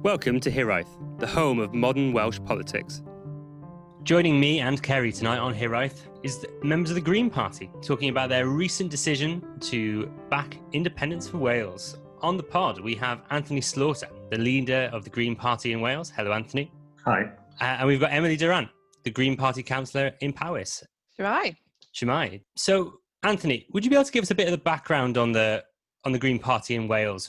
Welcome to Hiraeth, the home of modern Welsh politics. Joining me and Kerry tonight on Hiraeth is members of the Green Party, talking about their recent decision to back independence for Wales. On the pod, we have Anthony Slaughter, the leader of the Green Party in Wales. Hello, Anthony. Hi. And we've got Emily Durrant, the Green Party councillor in Powys. Shemai. Shemai. So, Anthony, would you be able to give us a bit of the background on the Green Party in Wales?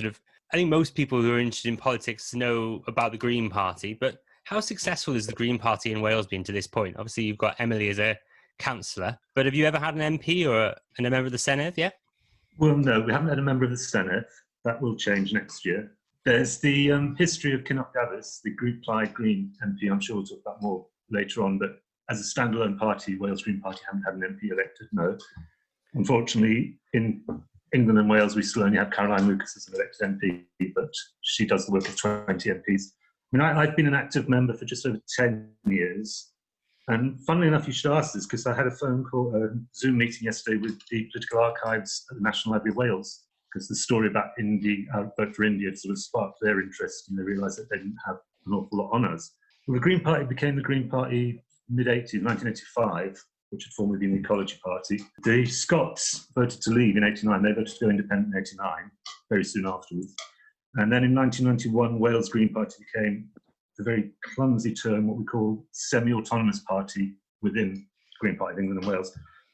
I think most people who are interested in politics know about the Green Party, but how successful has the Green Party in Wales been to this point? Obviously, you've got Emily as a councillor, but have you ever had an MP or a member of the Senedd yet? Well, no, we haven't had a member of the Senedd. That will change next year. There's the history of Cynnog Davies, the Group Plaid Green MP. I'm sure we'll talk about more later on, but as a standalone party, Wales Green Party haven't had an MP elected, no. Unfortunately, in England and Wales, we still only have Caroline Lucas as an elected MP, but she does the work of 20 MPs. I mean, I've been an active member for just over 10 years. And funnily enough, you should ask this, because I had a Zoom meeting yesterday with the political archives at the National Library of Wales, because the story about vote for India sort of sparked their interest, and they realised that they didn't have an awful lot on us. Well, the Green Party became the Green Party mid-80s, 1985, which had formerly been the Ecology Party. The Scots voted to leave in 89. They voted to go independent in 89, very soon afterwards. And then in 1991, Wales Green Party became the very clumsy term, what we call semi-autonomous party within the Green Party of England and Wales.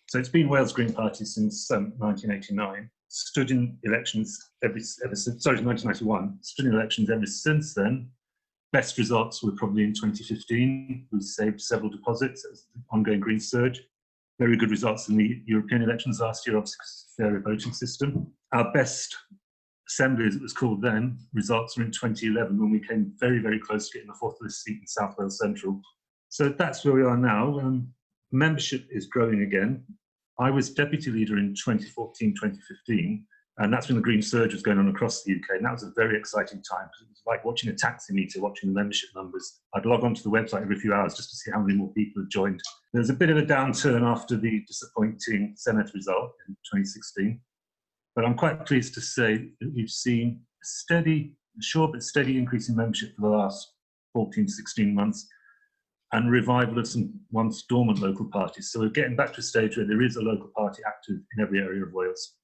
So it's been Wales Green Party since 1989, stood in elections ever since, 1991, stood in elections ever since then. Best results were probably in 2015. We saved several deposits. It was the ongoing Green surge. Very good results in the European elections last year, obviously because it's a fairer voting system. Our best assembly, as it was called then, results were in 2011 when we came very, very close to getting the fourth list seat in South Wales Central. So that's where we are now. Membership is growing again. I was deputy leader in 2014, 2015. And that's when the Green surge was going on across the UK. And that was a very exciting time, because it was like watching a taxi meter, watching the membership numbers. I'd log onto the website every few hours just to see how many more people had joined. There was a bit of a downturn after the disappointing Senedd result in 2016. But I'm quite pleased to say that we've seen a short but steady increase in membership for the last 14, 16 months, and revival of some once dormant local parties. So we're getting back to a stage where there is a local party active in every area of Wales.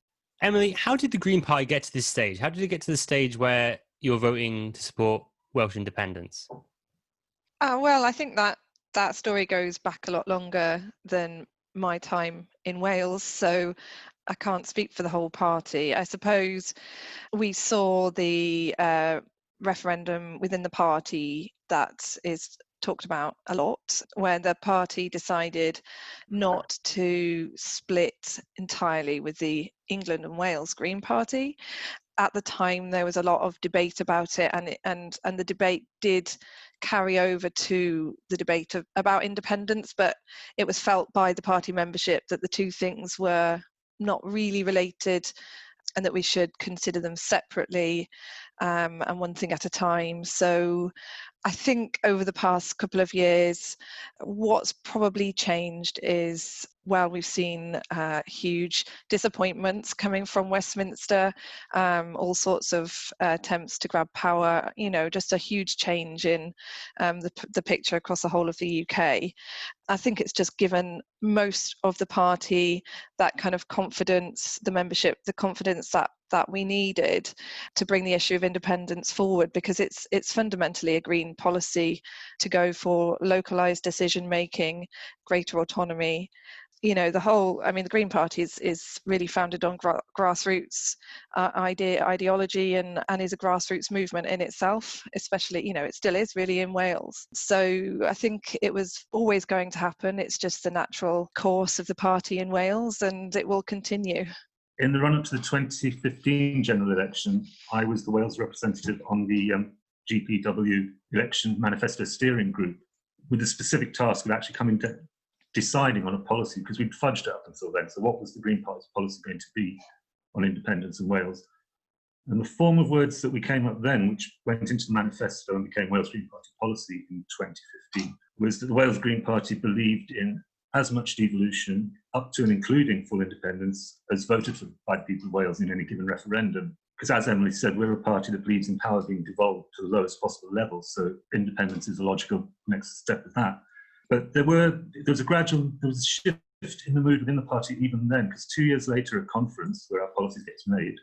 Emily, how did the Green Party get to this stage? How did it get to the stage where you're voting to support Welsh independence? Well, I think that story goes back a lot longer than my time in Wales, so I can't speak for the whole party. I suppose we saw the referendum within the party that is talked about a lot, where the party decided not to split entirely with the England and Wales Green Party. At the time, there was a lot of debate about it, and the debate did carry over to the debate about independence, but it was felt by the party membership that the two things were not really related, and that we should consider them separately, and one thing at a time. So I think over the past couple of years, what's probably changed is, well, we've seen huge disappointments coming from Westminster, all sorts of attempts to grab power, just a huge change in the picture across the whole of the UK. I think it's just given most of the party that kind of confidence, the membership, the confidence that we needed to bring the issue of independence forward, because it's fundamentally a Green policy to go for localised decision making, greater autonomy. The Green Party is really founded on grassroots ideology and is a grassroots movement in itself, especially, it still is really in Wales. So I think it was always going to happen. It's just the natural course of the party in Wales, and it will continue. In the run-up to the 2015 general election, I was the Wales representative on the GPW election manifesto steering group, with the specific task of actually coming to deciding on a policy, because we'd fudged it up until then. So what was the Green Party's policy going to be on independence in Wales? And the form of words that we came up then, which went into the manifesto and became Wales Green Party policy in 2015, was that the Wales Green Party believed in as much devolution, up to and including full independence, as voted for by the people of Wales in any given referendum because as Emily said, we're a party that believes in power being devolved to the lowest possible level. So independence is a logical next step of that. But there was a shift in the mood within the party even then, because 2 years later, a conference where our policy gets made,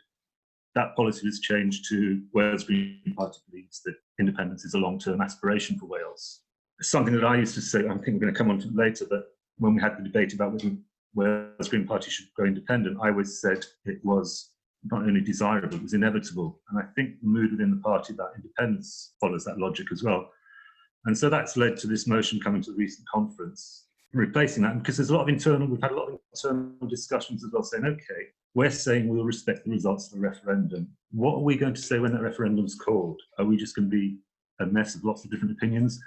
that policy was changed to Wales Green Party believes that independence is a long-term aspiration for Wales. It's something that I used to say, I think we're going to come on to it later, but when we had the debate about whether Wales Green Party should go independent, I always said it was not only desirable, it was inevitable. And I think the mood within the party about independence follows that logic as well. And so that's led to this motion coming to the recent conference, replacing that, because we've had a lot of internal discussions as well, saying, okay, we're saying we'll respect the results of the referendum. What are we going to say when that referendum's called? Are we just going to be a mess of lots of different opinions?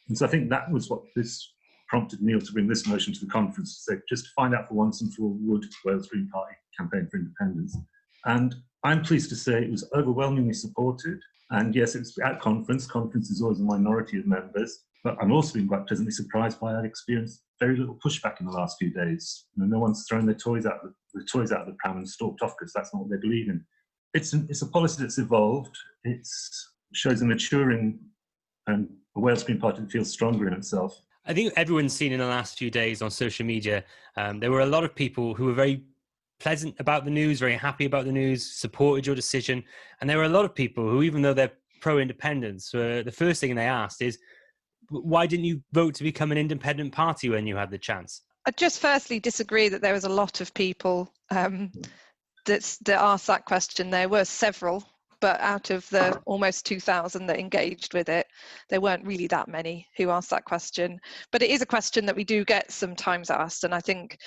And so I think that was what this prompted Neil to bring this motion to the conference, to say, just to find out for once and for all, would Wales Green Party campaign for independence? And I'm pleased to say it was overwhelmingly supported. And yes, it was at conference. Conference is always a minority of members, but I'm also been quite pleasantly surprised by our experience. Very little pushback in the last few days. No one's thrown their toys out of the pram and stalked off because that's not what they believe in. It's a policy that's evolved. It shows a maturing and a Wales Green Party that feels stronger in itself. I think everyone's seen in the last few days on social media, there were a lot of people who were very pleasant about the news, very happy about the news, supported your decision. And there were a lot of people who, even though they're pro-independence, the first thing they asked is, why didn't you vote to become an independent party when you had the chance? I just firstly disagree that there was a lot of people that asked that question. There were several, but out of the almost 2,000 that engaged with it, there weren't really that many who asked that question. But it is a question that we do get sometimes asked, and I think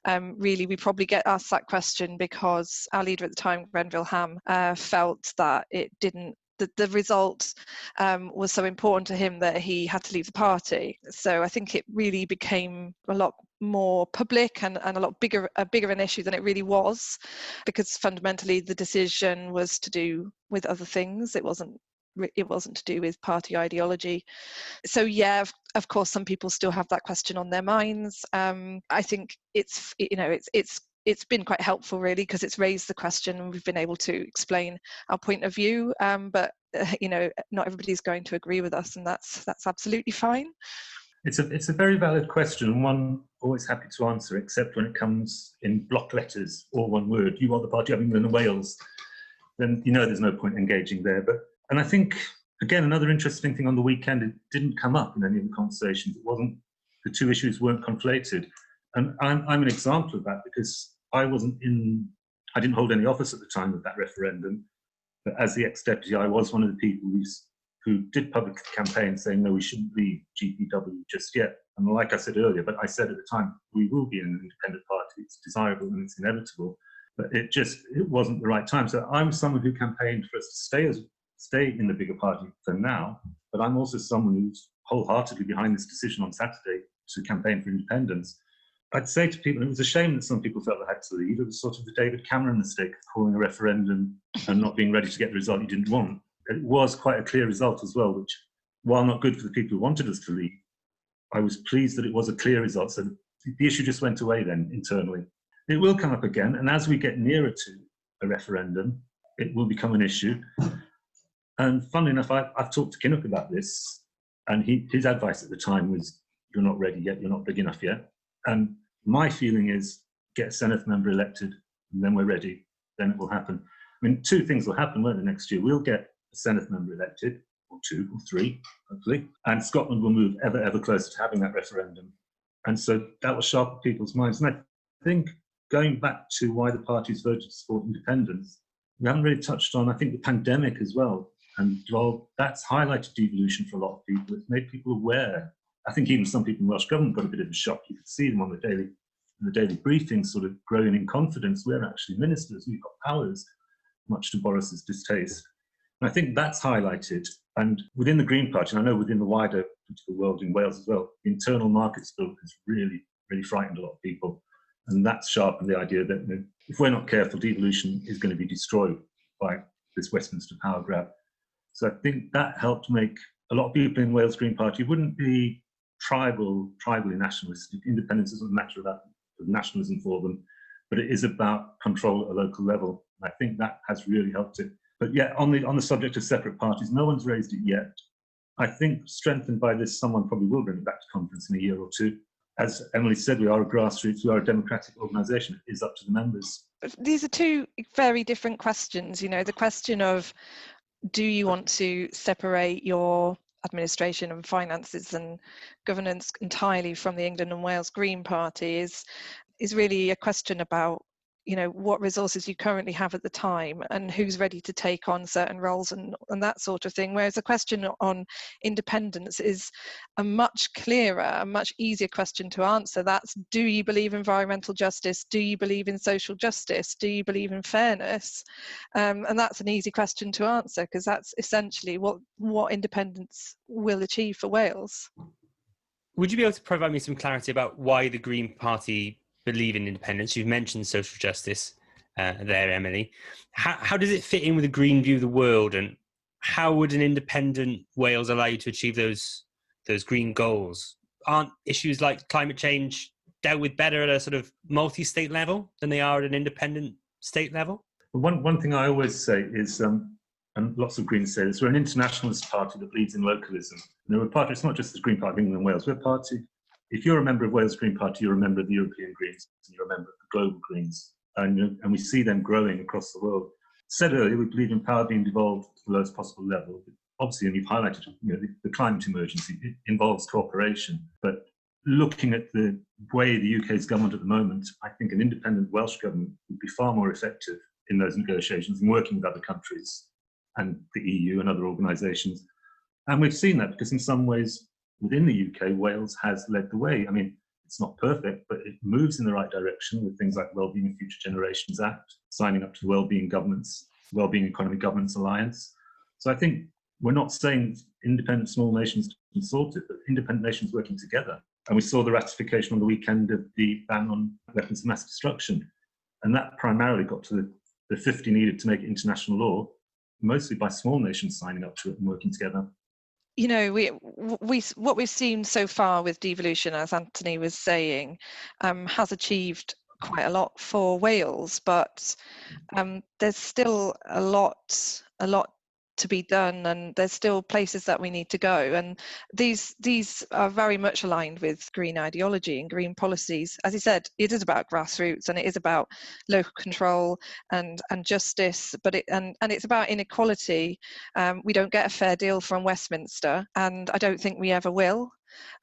really we probably get asked that question because our leader at the time, Grenville Ham, felt that it didn't the result was so important to him that he had to leave the party. So I think it really became a lot more public and a lot bigger an issue than it really was, because fundamentally the decision was to do with other things. It wasn't to do with party ideology. So yeah, of course, some people still have that question on their minds. I think it's been quite helpful, really, because it's raised the question and we've been able to explain our point of view. But not everybody's going to agree with us, and that's absolutely fine. It's a very valid question, and one always happy to answer, except when it comes in block letters or one word. You are the party of England and Wales. Then there's no point engaging there. And I think, again, another interesting thing on the weekend, it didn't come up in any of the conversations. The two issues weren't conflated. And I'm an example of that, because I didn't hold any office at the time of that referendum, but as the ex-deputy, I was one of the people who did public campaign saying, no, we shouldn't leave GPW just yet. And like I said earlier, but I said at the time, we will be an independent party. It's desirable and it's inevitable, but it wasn't the right time. So I'm someone who campaigned for us to stay in the bigger party for now, but I'm also someone who's wholeheartedly behind this decision on Saturday to campaign for independence. I'd say to people, it was a shame that some people felt they had to leave. It was sort of the David Cameron mistake of calling a referendum and not being ready to get the result you didn't want. It was quite a clear result as well, which, while not good for the people who wanted us to leave, I was pleased that it was a clear result. So the issue just went away then internally. It will come up again, and as we get nearer to a referendum, it will become an issue. And funnily enough, I've talked to Kinnock about this, and his advice at the time was, you're not ready yet, you're not big enough yet. And my feeling is, get a Senedd member elected, and then we're ready, then it will happen. I mean, two things will happen, won't they, next year? We'll get a Senedd member elected, or two or three, hopefully, and Scotland will move ever, ever closer to having that referendum. And so that will sharpen people's minds. And I think, going back to why the parties voted to support independence, we haven't really touched on, I think, the pandemic as well. And while that's highlighted devolution for a lot of people, it's made people aware. I think even some people in Welsh Government got a bit of a shock. You could see them on the daily briefings sort of growing in confidence. We're actually ministers, we've got powers, much to Boris's distaste. And I think that's highlighted. And within the Green Party, and I know within the wider political world in Wales as well, the internal markets bill has really, really frightened a lot of people. And that's sharpened the idea that if we're not careful, devolution is going to be destroyed by this Westminster power grab. So I think that helped make a lot of people in Wales Green Party wouldn't be tribally nationalistic. Independence isn't a matter of nationalism for them. but it is about control at a local level. And I think that has really helped it. But yeah, on the subject of separate parties, no one's raised it yet. I think strengthened by this, someone probably will bring it back to conference in a year or two. As Emily said, we are a grassroots, we are a democratic organisation. It is up to the members. These are two very different questions. You know, the question of, do you want to separate your administration and finances and governance entirely from the England and Wales Green Party is really a question about, you know, what resources you currently have at the time and who's ready to take on certain roles and that sort of thing. Whereas the question on independence is a much clearer, a much easier question to answer. That's, do you believe in environmental justice? Do you believe in social justice? Do you believe in fairness? And that's an easy question to answer, because that's essentially what independence will achieve for Wales. Would you be able to provide me some clarity about why the Green Party believe in independence? You've mentioned social justice there, Emily. How does it fit in with a green view of the world, and how would an independent Wales allow you to achieve those green goals? Aren't issues like climate change dealt with better at a sort of multi-state level than they are at an independent state level? One thing I always say is, and lots of Greens say this, we're an internationalist party that believes in localism. And we're a party, it's not just the Green Party of England and Wales, we're a party. If you're a member of Wales Green Party, you're a member of the European Greens, and you're a member of the global Greens. And we see them growing across the world. Said earlier, we believe in power being devolved to the lowest possible level. Obviously, and you've highlighted, the climate emergency, it involves cooperation. But looking at the way the UK is governed at the moment, I think an independent Welsh government would be far more effective in those negotiations and working with other countries and the EU and other organisations. And we've seen that because in some ways, within the UK, Wales has led the way. I mean, it's not perfect, but it moves in the right direction with things like Wellbeing and Future Generations Act, signing up to the Wellbeing Economy Governance Alliance. So I think we're not saying independent small nations can sort it, but independent nations working together. And we saw the ratification on the weekend of the ban on weapons of mass destruction. And that primarily got to the 50 needed to make it international law, mostly by small nations signing up to it and working together. You know, what we've seen so far with devolution, as Anthony was saying, has achieved quite a lot for Wales, but there's still a lot to be done, and there's still places that we need to go. And these are very much aligned with green ideology and green policies. As he said, it is about grassroots and it is about local control and justice, but it's about inequality. We don't get a fair deal from Westminster, and I don't think we ever will.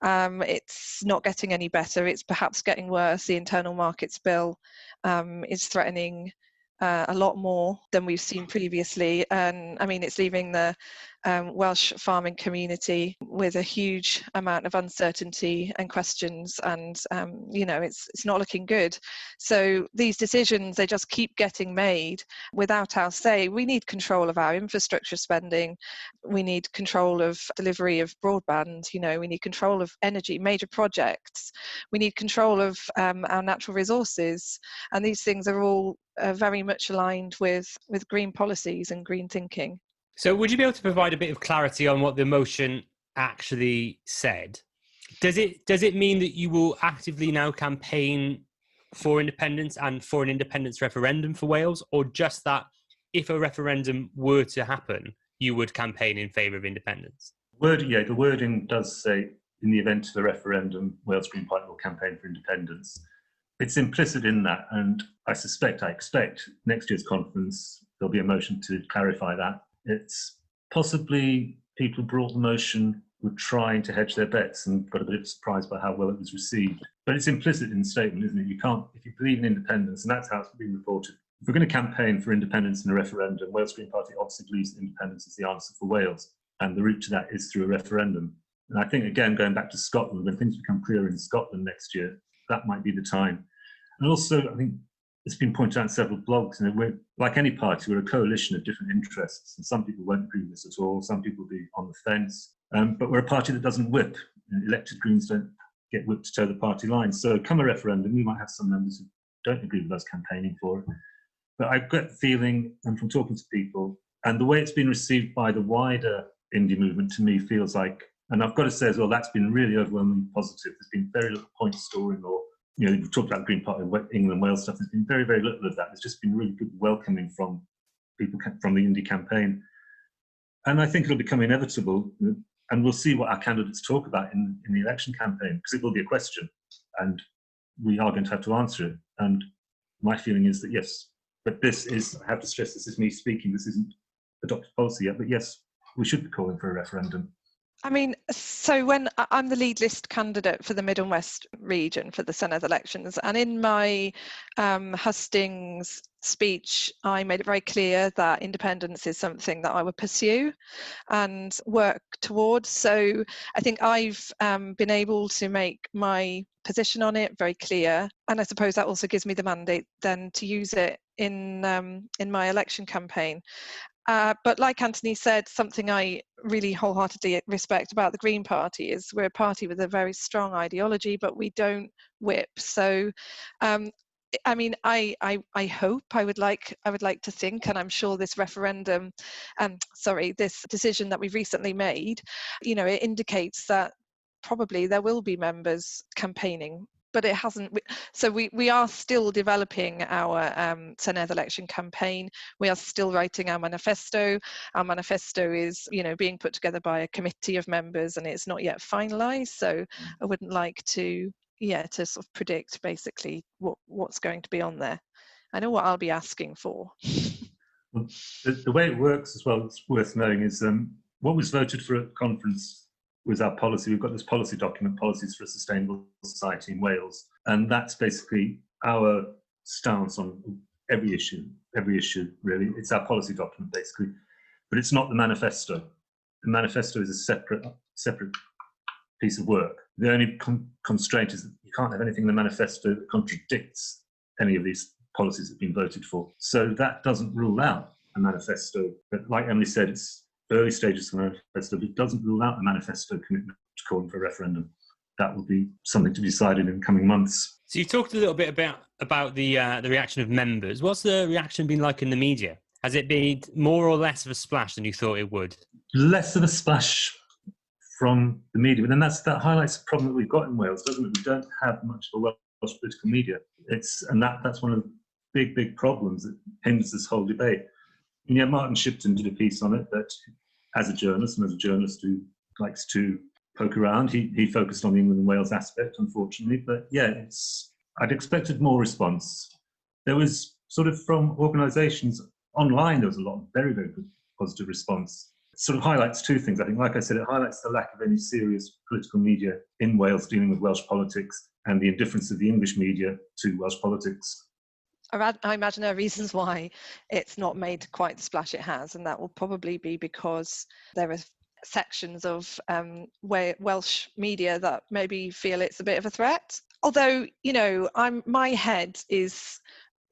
It's not getting any better. It's perhaps getting worse. The Internal Markets Bill is threatening a lot more than we've seen previously, and I mean, it's leaving the Welsh farming community with a huge amount of uncertainty and questions, and it's not looking good. So these decisions, they just keep getting made without our say. We need control of our infrastructure spending, we need control of delivery of broadband, we need control of energy, major projects, we need control of our natural resources, and these things are all very much aligned with green policies and green thinking. So would you be able to provide a bit of clarity on what the motion actually said? Does it mean that you will actively now campaign for independence and for an independence referendum for Wales, or just that if a referendum were to happen, you would campaign in favour of independence? The wording does say, in the event of a referendum, Wales Green Party will campaign for independence. It's implicit in that, and I expect next year's conference there'll be a motion to clarify that. It's possibly people who brought the motion were trying to hedge their bets and got a bit surprised by how well it was received. But it's implicit in the statement, isn't it? You can't, if you believe in independence, and that's how it's been reported. If we're going to campaign for independence in a referendum, Wales Green Party obviously believes that independence is the answer for Wales, and the route to that is through a referendum. And I think, again, going back to Scotland, when things become clearer in Scotland next year, that might be the time. And also, I think it's been pointed out in several blogs, we're, like any party, we're a coalition of different interests, and some people won't agree with this at all, some people will be on the fence, but we're a party that doesn't whip. Elected Greens don't get whipped to toe the party line. So come a referendum, we might have some members who don't agree with us campaigning for it. But I get the feeling, and from talking to people, and the way it's been received by the wider indie movement, to me feels like, and I've got to say as well, that's been really overwhelmingly positive. There's been very little point scoring or we've talked about Green Party, England and Wales stuff. There's been very, very little of that. There's just been really good welcoming from people from the indie campaign. And I think it'll become inevitable, and we'll see what our candidates talk about in the election campaign, because it will be a question, and we are going to have to answer it. And my feeling is that yes, but this is, I have to stress, this is me speaking, this isn't adopted policy yet, but yes, we should be calling for a referendum. I mean, so when I'm the lead list candidate for the Mid and West region for the Senedd elections, and in my hustings speech, I made it very clear that independence is something that I would pursue and work towards. So I think I've been able to make my position on it very clear, and I suppose that also gives me the mandate then to use it in my election campaign. But like Anthony said, something I really wholeheartedly respect about the Green Party is we're a party with a very strong ideology, but we don't whip. So, I mean, I hope, I would like to think, and I'm sure this referendum, this decision that we've recently made, it indicates that probably there will be members campaigning. But it hasn't. So we are still developing our Senedd election campaign. We are still writing our manifesto. Our manifesto is, being put together by a committee of members, and it's not yet finalised. So I wouldn't like to sort of predict basically what's going to be on there. I know what I'll be asking for. Well, the way it works as well, it's worth knowing, is what was voted for at conference with our policy. We've got this policy document, Policies for a Sustainable Society in Wales, and that's basically our stance on every issue really. It's our policy document basically, but it's not the manifesto. The manifesto is a separate piece of work. The only constraint is that you can't have anything in the manifesto that contradicts any of these policies that have been voted for. So that doesn't rule out a manifesto, but like Emily said, it's early stages of the manifesto, but it doesn't rule out a manifesto commitment to calling for a referendum. That will be something to be decided in coming months. So you talked a little bit about the reaction of members. What's the reaction been like in the media? Has it been more or less of a splash than you thought it would? Less of a splash from the media, but then that highlights the problem that we've got in Wales, doesn't it? We don't have much of a Welsh political media. That's one of the big problems that hinders this whole debate. And yeah, Martin Shipton did a piece on it, that as a journalist who likes to poke around, he focused on the England and Wales aspect, unfortunately. But yeah, I'd expected more response. There was sort of from organisations online, there was a lot of very, very good positive response. It sort of highlights two things, I think. Like I said, it highlights the lack of any serious political media in Wales dealing with Welsh politics, and the indifference of the English media to Welsh politics. I imagine there are reasons why it's not made quite the splash it has, and that will probably be because there are sections of Welsh media that maybe feel it's a bit of a threat. Although, my head is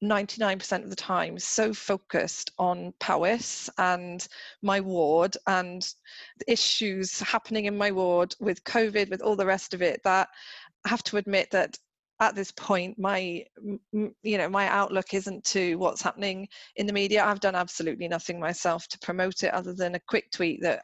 99% of the time so focused on Powys and my ward and the issues happening in my ward with COVID, with all the rest of it, that I have to admit that at this point, my outlook isn't to what's happening in the media. I've done absolutely nothing myself to promote it, other than a quick tweet that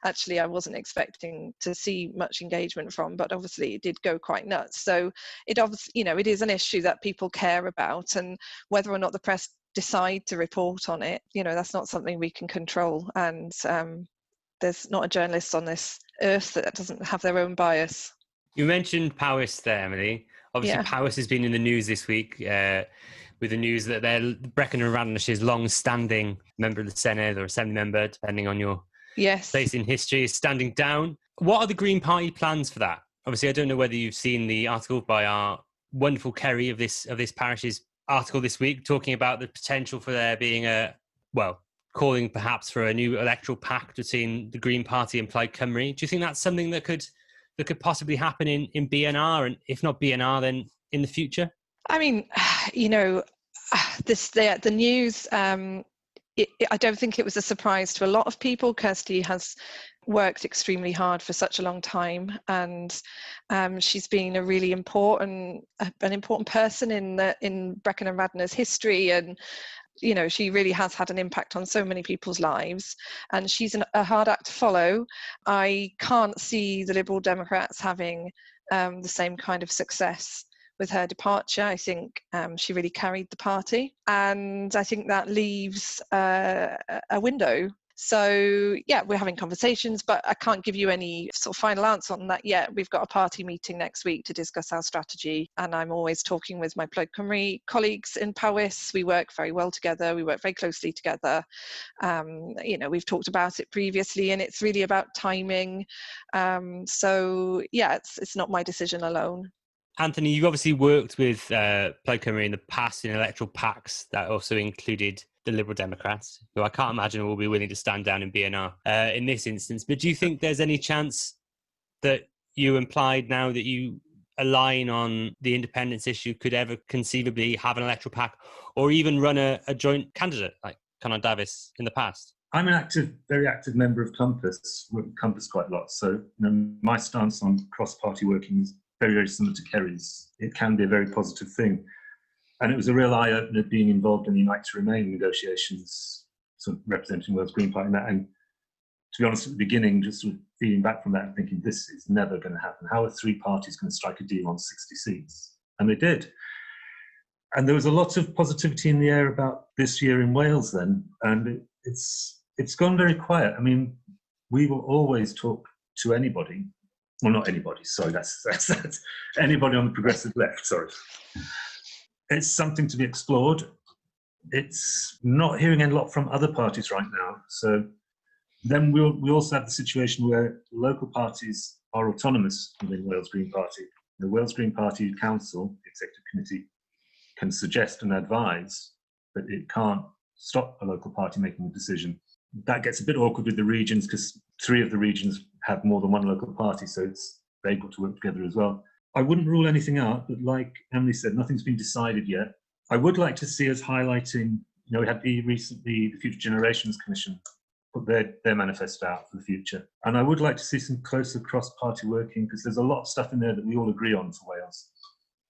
actually I wasn't expecting to see much engagement from, but obviously it did go quite nuts. So it obviously, it is an issue that people care about, and whether or not the press decide to report on it, that's not something we can control. And there's not a journalist on this earth that doesn't have their own bias. You mentioned Powys there, Emily. Obviously, Powys has been in the news this week with the news that Brecon and Radnish's long-standing member of the Senedd, or Assembly member, depending on your place in history, is standing down. What are the Green Party plans for that? Obviously, I don't know whether you've seen the article by our wonderful Kerry of this parish's article this week, talking about the potential for there being calling perhaps for a new electoral pact between the Green Party and Plaid Cymru. Do you think that's something that could possibly happen in BNR, and if not BNR, then in the future? I mean, the news, I don't think it was a surprise to a lot of people. Kirsty has worked extremely hard for such a long time, and she's been a really important person in Brecon and Radnor's history, and she really has had an impact on so many people's lives, and she's a hard act to follow. I can't see the Liberal Democrats having the same kind of success with her departure. I think she really carried the party, and I think that leaves a window. So yeah, we're having conversations, but I can't give you any sort of final answer on that yet. We've got a party meeting next week to discuss our strategy, and I'm always talking with my Clwyd colleagues in Powys. We work very well together. We work very closely together. We've talked about it previously, and it's really about timing. So yeah, it's not my decision alone. Anthony, you've obviously worked with Plaid Cymru in the past in electoral pacts that also included the Liberal Democrats, who I can't imagine will be willing to stand down in BNR in this instance. But do you think there's any chance that you implied now that you align on the independence issue could ever conceivably have an electoral pact or even run a joint candidate like Conor Davies in the past? I'm an very active member of Compass, work with Compass quite a lot. So my stance on cross-party working is very, very similar to Kerry's. It can be a very positive thing. And it was a real eye-opener being involved in the Unite to Remain negotiations, sort of representing Wales Green Party. And to be honest, at the beginning, just sort of feeding back from that and thinking, this is never going to happen. How are three parties going to strike a deal on 60 seats? And they did. And there was a lot of positivity in the air about this year in Wales then. And it's gone very quiet. I mean, we will always talk to anybody. Well, not anybody, sorry, that's anybody on the progressive left, sorry. It's something to be explored. It's not hearing a lot from other parties right now. So then we also have the situation where local parties are autonomous within Wales Green Party. The Wales Green Party Council, the Executive Committee, can suggest and advise, but it can't stop a local party making a decision. That gets a bit awkward with the regions because 3 of the regions have more than one local party, so they've got to work together as well. I wouldn't rule anything out, but like Emily said, nothing's been decided yet. I would like to see us highlighting, we had recently the Future Generations Commission put their manifesto out for the future. And I would like to see some closer cross-party working because there's a lot of stuff in there that we all agree on for Wales.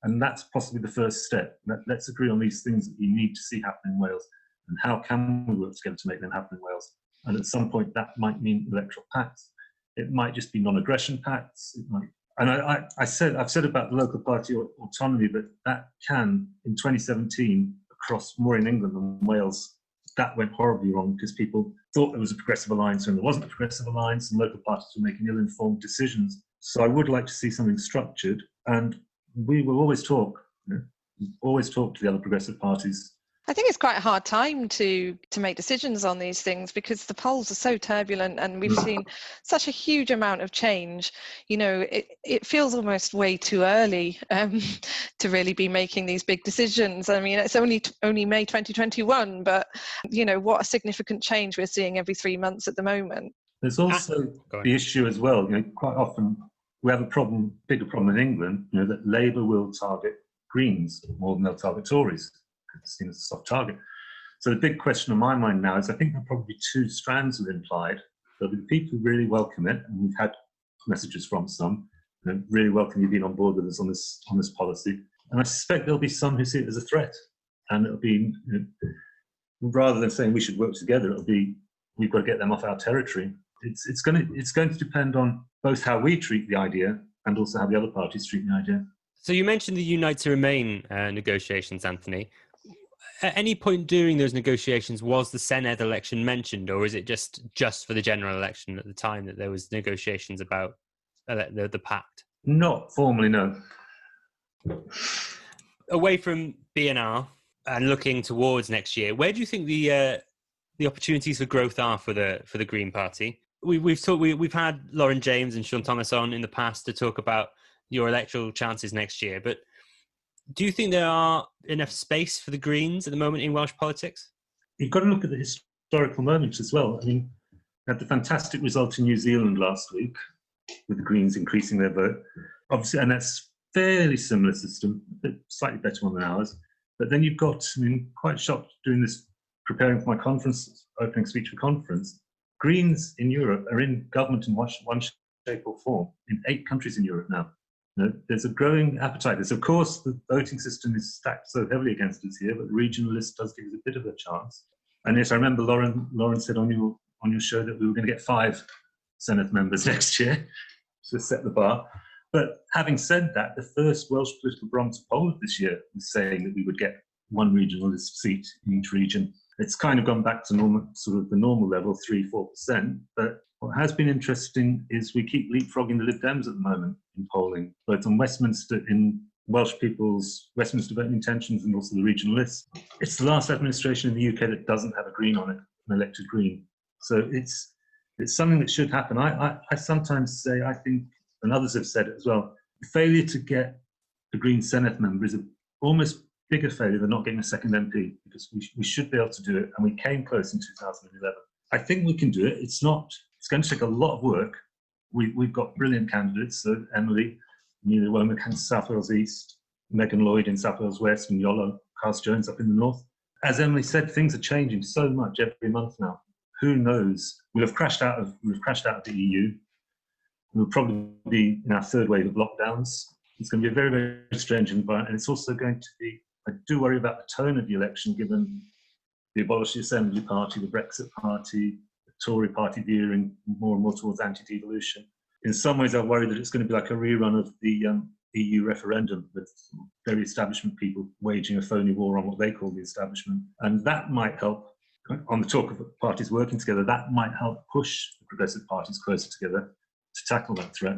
And that's possibly the first step. Let's agree on these things that we need to see happen in Wales and how can we work together to make them happen in Wales. And at some point that might mean electoral pacts. It might just be non-aggression pacts. It might. And I've said about the local party autonomy, but that can, in 2017, across more in England than Wales, that went horribly wrong because people thought there was a progressive alliance and there wasn't a progressive alliance and local parties were making ill-informed decisions. So I would like to see something structured, and we will always talk, always talk to the other progressive parties. I think it's quite a hard time to make decisions on these things because the polls are so turbulent and we've seen such a huge amount of change. It feels almost way too early to really be making these big decisions. I mean, it's only May 2021, but what a significant change we're seeing every 3 months at the moment. There's also the issue as well. Quite often we have a bigger problem in England. That Labour will target Greens more than they'll target Tories. It's seen as a soft target. So the big question on my mind now is I think there'll probably be 2 strands of implied. There'll be the people who really welcome it, and we've had messages from some, really welcome you being on board with us on this policy. And I suspect there'll be some who see it as a threat. And it'll be, rather than saying we should work together, it'll be we've got to get them off our territory. It's going to depend on both how we treat the idea and also how the other parties treat the idea. So you mentioned the Unite to Remain negotiations, Anthony. At any point during those negotiations, was the Senedd election mentioned, or is it just for the general election at the time that there was negotiations about the pact? Not formally, no. Away from BNR and looking towards next year, where do you think the opportunities for growth are for the Green Party? We've had Lauren James and Sean Thomas on in the past to talk about your electoral chances next year, but do you think there are enough space for the Greens at the moment in Welsh politics? You've got to look at the historical moments as well. I mean, we had the fantastic result in New Zealand last week with the Greens increasing their vote. Obviously, and that's fairly similar system, a slightly better one than ours. But then you've got, quite shocked doing this, preparing for my conference, opening speech for conference. Greens in Europe are in government in one shape or form in 8 countries in Europe now. There's a growing appetite. Of course, the voting system is stacked so heavily against us here, but the regional list does give us a bit of a chance. And yes, I remember Lauren said on your show that we were going to get 5 Senedd members next year to set the bar. But having said that, the first Welsh political barometer poll of this year was saying that we would get one regionalist seat in each region. It's kind of gone back to normal, sort of the normal level, 3-4%. But what has been interesting is we keep leapfrogging the Lib Dems at the moment in polling, both on Westminster, in Welsh people's Westminster voting intentions, and also the regional list. It's the last administration in the UK that doesn't have a Green on it, an elected Green. So it's something that should happen. I sometimes say, I think, and others have said it as well, the failure to get a Green Senedd member is an almost bigger failure than not getting a second MP, because we should be able to do it, and we came close in 2011. I think we can do it. It's going to take a lot of work. We've got brilliant candidates, so Emily, Amelia Womack in South Wales East, Megan Lloyd in South Wales West, and Yola Carls Jones up in the north. As Emily said, things are changing so much every month now. Who knows? We've crashed out of the EU. We'll probably be in our third wave of lockdowns. It's going to be a very, very strange environment. And it's also going to be, I do worry about the tone of the election, given the Abolish the Assembly Party, the Brexit Party, the Tory Party veering more and more towards anti-devolution. In some ways, I worry that it's going to be like a rerun of the EU referendum, with very establishment people waging a phony war on what they call the establishment. And that might help, on the talk of parties working together, that might help push the progressive parties closer together to tackle that threat.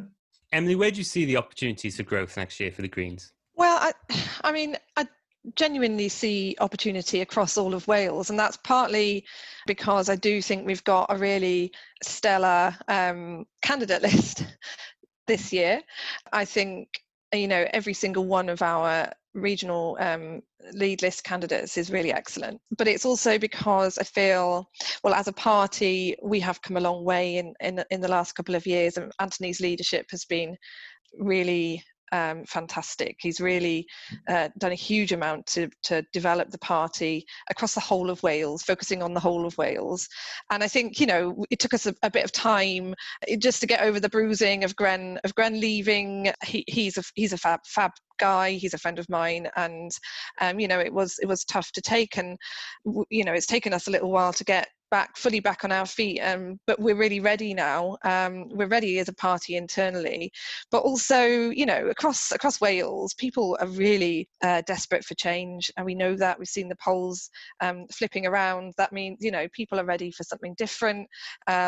Emily, where do you see the opportunities for growth next year for the Greens? Well, I genuinely see opportunity across all of Wales, and that's partly because I do think we've got a really stellar candidate list this year. I think, every single one of our regional lead list candidates is really excellent, but it's also because I feel, well, as a party, we have come a long way in the last couple of years, and Anthony's leadership has been really fantastic. He's really done a huge amount to develop the party across the whole of Wales, focusing on the whole of Wales. And I think, it took us a bit of time just to get over the bruising of Gren leaving. He's a fab guy. He's a friend of mine, and it was tough to take, and it's taken us a little while to get fully back on our feet, but we're really ready now. We're ready as a party internally, but also across Wales, people are really desperate for change, and we know that. We've seen the polls flipping around. That means people are ready for something different.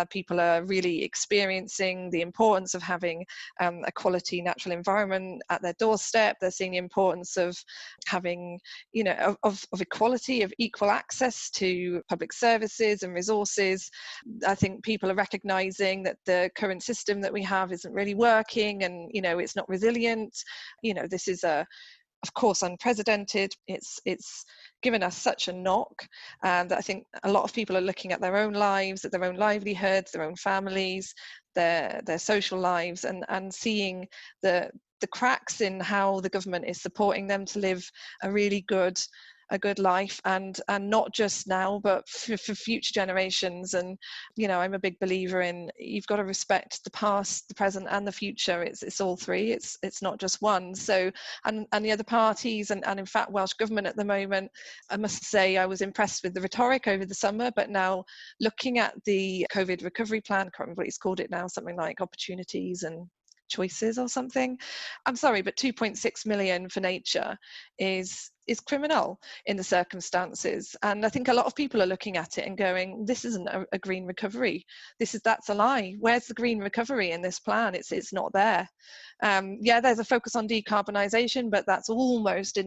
People are really experiencing the importance of having a quality natural environment at their doorstep. They're seeing the importance of having of equality, of equal access to public services and resources. I think people are recognizing that the current system that we have isn't really working, and it's not resilient. This is of course unprecedented. It's given us such a knock, that I think a lot of people are looking at their own lives, at their own livelihoods, their own families, their social lives, and seeing the cracks in how the government is supporting them to live a really good life, and not just now, but for future generations. And I'm a big believer in, you've got to respect the past, the present, and the future. It's all three. It's not just one. So and the other parties, and in fact Welsh Government at the moment, I must say I was impressed with the rhetoric over the summer, but now looking at the COVID recovery plan, I can't remember what he's called it now, something like opportunities and choices or something. I'm sorry, but 2.6 million for nature is criminal in the circumstances. And I think a lot of people are looking at it and going, this isn't a green recovery. That's a lie. Where's the green recovery in this plan? It's not there. There's a focus on decarbonisation, but that's almost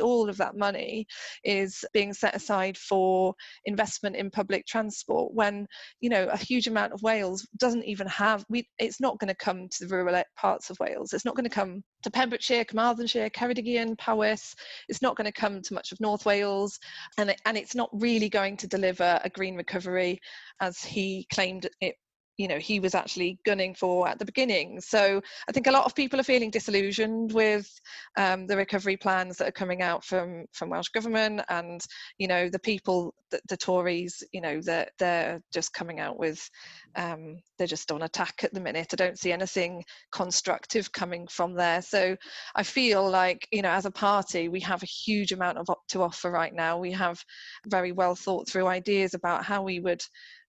all of that money is being set aside for investment in public transport, when a huge amount of Wales doesn't even have, it's not going to come to the rural parts of Wales. It's not going to come to Pembrokeshire, Carmarthenshire, Ceredigion, Powys. It's not going to come to much of North Wales, and it's not really going to deliver a green recovery as he claimed it. He was actually gunning for at the beginning. So I think a lot of people are feeling disillusioned with the recovery plans that are coming out from Welsh Government, and the people, the Tories, they're just coming out with, they're just on attack at the minute. I don't see anything constructive coming from there. So I feel like as a party, we have a huge amount to offer right now. We have very well thought through ideas about how we would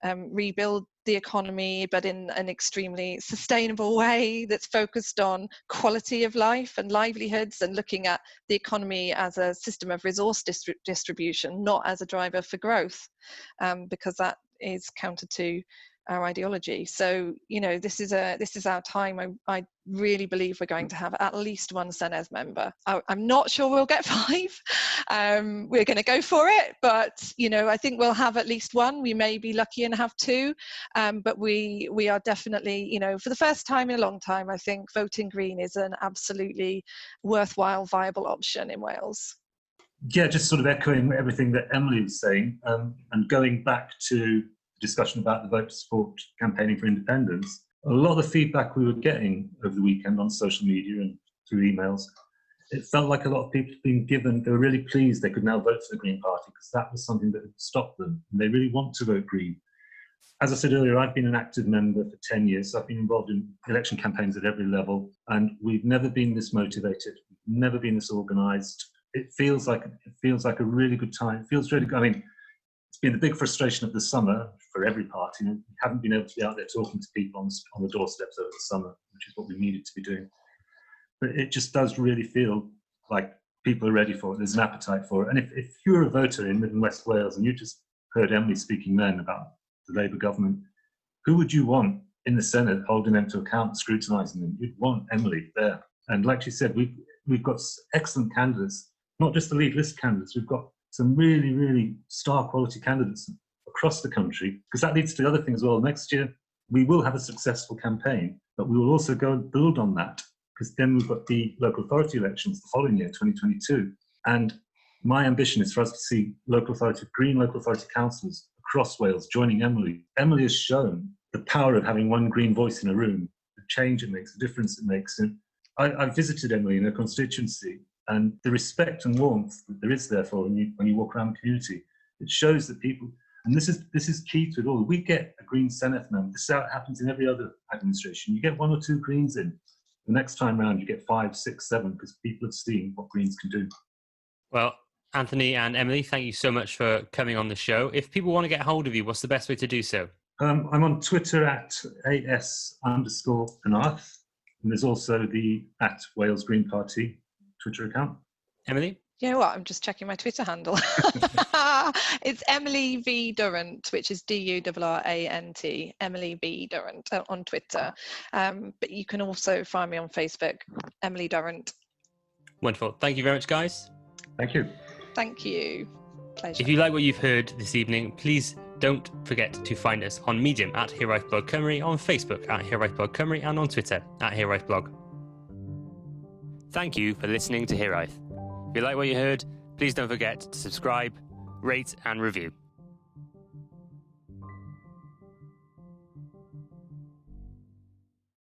rebuild the economy, but in an extremely sustainable way that's focused on quality of life and livelihoods, and looking at the economy as a system of resource distribution, not as a driver for growth, because that is counter to our ideology. So, this is our time. I really believe we're going to have at least one Senedd member. I'm not sure we'll get 5. We're going to go for it, but I think we'll have at least one. We may be lucky and have 2, but we are definitely, for the first time in a long time, I think voting Green is an absolutely worthwhile, viable option in Wales. Yeah, just sort of echoing everything that Emily was saying, and going back to discussion about the vote to support campaigning for independence, a lot of the feedback we were getting over the weekend on social media and through emails, it felt like a lot of people had been given, they were really pleased they could now vote for the Green Party, because that was something that had stopped them, and they really want to vote Green. As I said earlier, I've been an active member for 10 years, so I've been involved in election campaigns at every level, and we've never been this motivated, never been this organised. It feels like a really good time. It feels really good. I mean, it's been the big frustration of the summer for every party. We haven't been able to be out there talking to people on the doorsteps over the summer, which is what we needed to be doing. But it just does really feel like people are ready for it. There's an appetite for it. And if you're a voter in Mid and West Wales, and you just heard Emily speaking then about the Labour government, who would you want in the Senedd holding them to account, scrutinising them? You'd want Emily there. And like she said, we've got excellent candidates, not just the lead list candidates. We've got some really, really star quality candidates across the country, because that leads to the other thing as well. Next year, we will have a successful campaign, but we will also go and build on that, because then we've got the local authority elections the following year, 2022. And my ambition is for us to see Green local authority councillors across Wales joining Emily. Emily has shown the power of having one Green voice in a room, the change it makes, the difference it makes. And I visited Emily in her constituency, and the respect and warmth that there is there for when you walk around the community, it shows that people, and this is key to it all. We get a Green Senedd member. This is how it happens in every other administration. You get 1 or 2 Greens in. The next time round, you get 5, 6, 7, because people have seen what Greens can do. Well, Anthony and Emily, thank you so much for coming on the show. If people want to get hold of you, what's the best way to do so? I'm on Twitter at @AS_Hiraeth, and there's also the @Wales Green Party Twitter account. Emily? You know what? I'm just checking my Twitter handle. It's Emily V Durrant, which is DURRANT, Emily V Durrant on Twitter. But you can also find me on Facebook, Emily Durrant. Wonderful. Thank you very much, guys. Thank you. Thank you. Pleasure. If you like what you've heard this evening, please don't forget to find us on Medium at HiraethBlogCymru, on Facebook at HiraethBlogCymru, and on Twitter at HiraethBlog. Thank you for listening to Hiraeth. If you like what you heard, please don't forget to subscribe, rate and review.